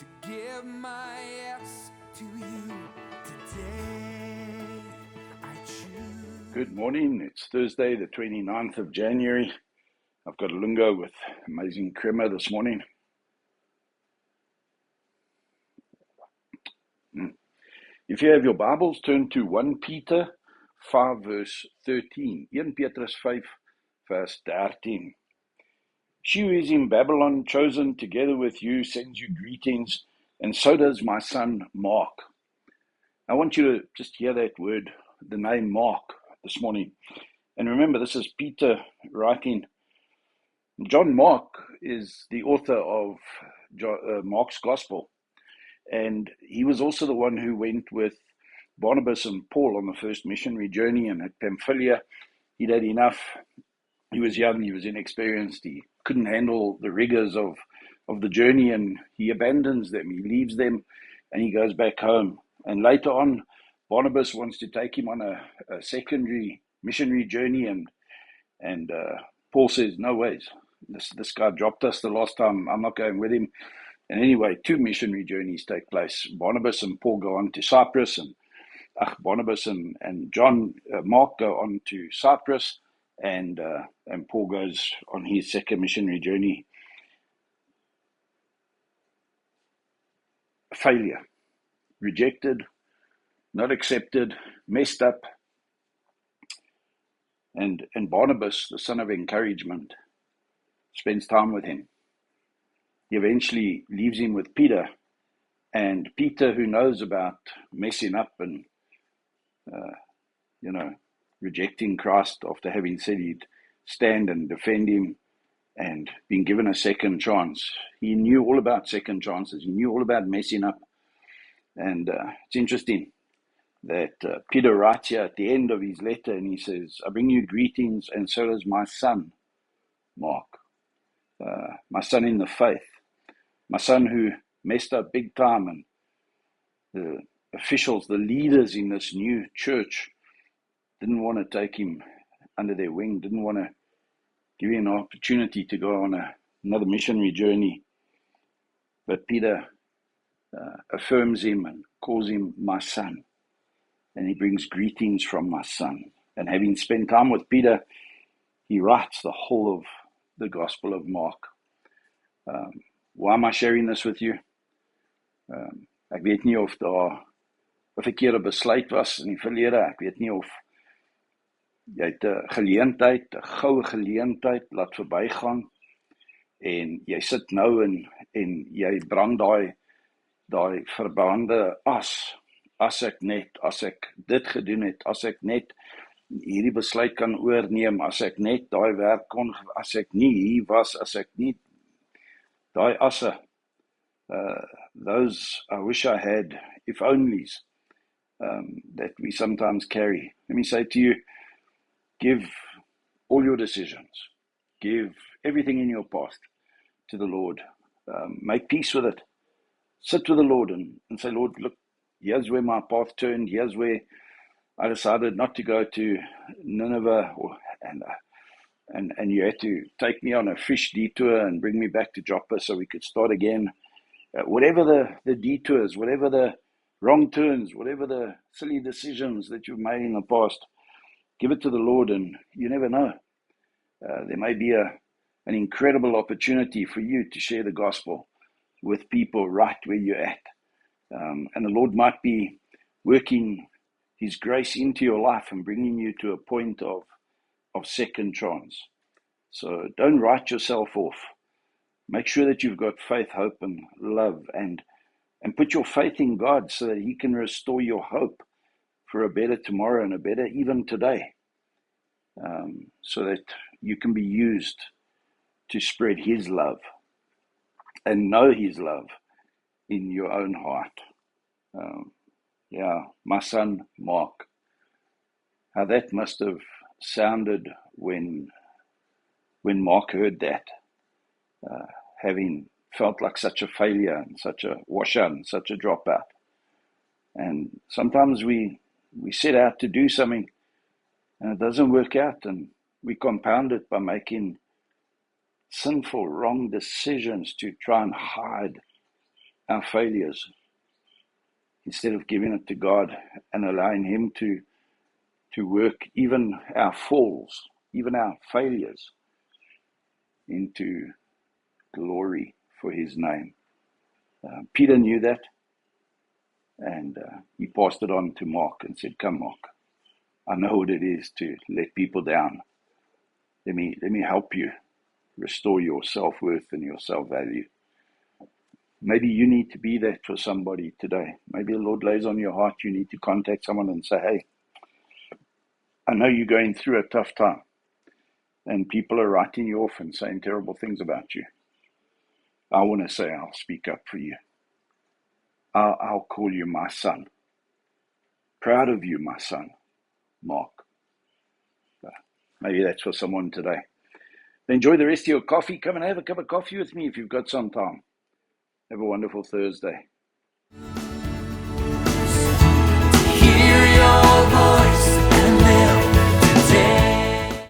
to give my yes to you today. I choose. Good morning. It's Thursday, the 29th of January. I've got a lungo with amazing crema this morning. If you have your Bibles, turn to 1 Peter 5 verse 13. 1 Petrus 5 verse 13. She who is in Babylon, chosen together with you, sends you greetings, and so does my son Mark. I want you to just hear that word, the name Mark, this morning. And remember, this is Peter writing. John Mark is the author of Mark's Gospel, and he was also the one who went with Barnabas and Paul on the first missionary journey. And at Pamphylia, he'd had enough. He was young, he was inexperienced, he couldn't handle the rigors of the journey, and he abandons them, he leaves them, and he goes back home. And later on, Barnabas wants to take him on a secondary missionary journey, and Paul says, no ways, this guy dropped us the last time, I'm not going with him. And anyway, 2 missionary journeys take place. Barnabas and Paul go on to Cyprus, and Barnabas and Mark go on to Cyprus, and Paul goes on his second missionary journey. Failure, rejected, not accepted, messed up. And Barnabas, the son of encouragement, spends time with him. He eventually leaves him with Peter, and Peter, who knows about messing up and rejecting Christ after having said he'd stand and defend him and being given a second chance. He knew all about second chances. He knew all about messing up. And it's interesting that Peter writes here at the end of his letter, and he says, I bring you greetings, and so does my son, Mark, my son in the faith, my son who messed up big time, and the officials, the leaders in this new church didn't want to take him under their wing, didn't want to give him an opportunity to go on another missionary journey. But Peter affirms him and calls him my son. And he brings greetings from my son. And having spent time with Peter, he writes the whole of the Gospel of Mark. Why am I sharing this with you? Ek weet nie of daar 'n verkeerde besluit was in die verlede. Ek weet nie of jy het 'n geleentheid, 'n goue geleentheid laat verbygaan, en jy sit nou en jy brand daai verbrande as ek dit gedoen het, as ek net hierdie besluit kan oorneem, as ek net daai werk kon, as ek nie hier was, as ek nie daai asse, those I wish I had, if onlys, that we sometimes carry. Let me say to you, give all your decisions, give everything in your past to the Lord, make peace with it, sit with the Lord and say, Lord, look, here's where my path turned, here's where I decided not to go to Nineveh, and you had to take me on a fish detour and bring me back to Joppa so we could start again. Whatever the detours, whatever the wrong turns, whatever the silly decisions that you've made in the past, give it to the Lord, and you never know. There may be an incredible opportunity for you to share the gospel with people right where you're at. And the Lord might be working His grace into your life and bringing you to a point of second chance. So don't write yourself off. Make sure that you've got faith, hope, and love, and put your faith in God so that He can restore your hope for a better tomorrow and a better even today, so that you can be used to spread His love and know His love in your own heart. My son Mark, how that must have sounded when Mark heard that, having felt like such a failure and such a washer and such a dropout. And sometimes we set out to do something and it doesn't work out, and we compound it by making sinful, wrong decisions to try and hide our failures instead of giving it to God and allowing Him to work even our falls, even our failures into glory for His name. Peter knew that, and he passed it on to Mark and said, "Come, Mark, I know what it is to let people down. Let me help you restore your self-worth and your self-value." Maybe you need to be that for somebody today. Maybe the Lord lays on your heart, you need to contact someone and say, "Hey, I know you're going through a tough time, and people are writing you off and saying terrible things about you. I want to say I'll speak up for you. I'll call you my son. Proud of you, my son, Mark." Maybe that's for someone today. Enjoy the rest of your coffee. Come and have a cup of coffee with me if you've got some time. Have a wonderful Thursday.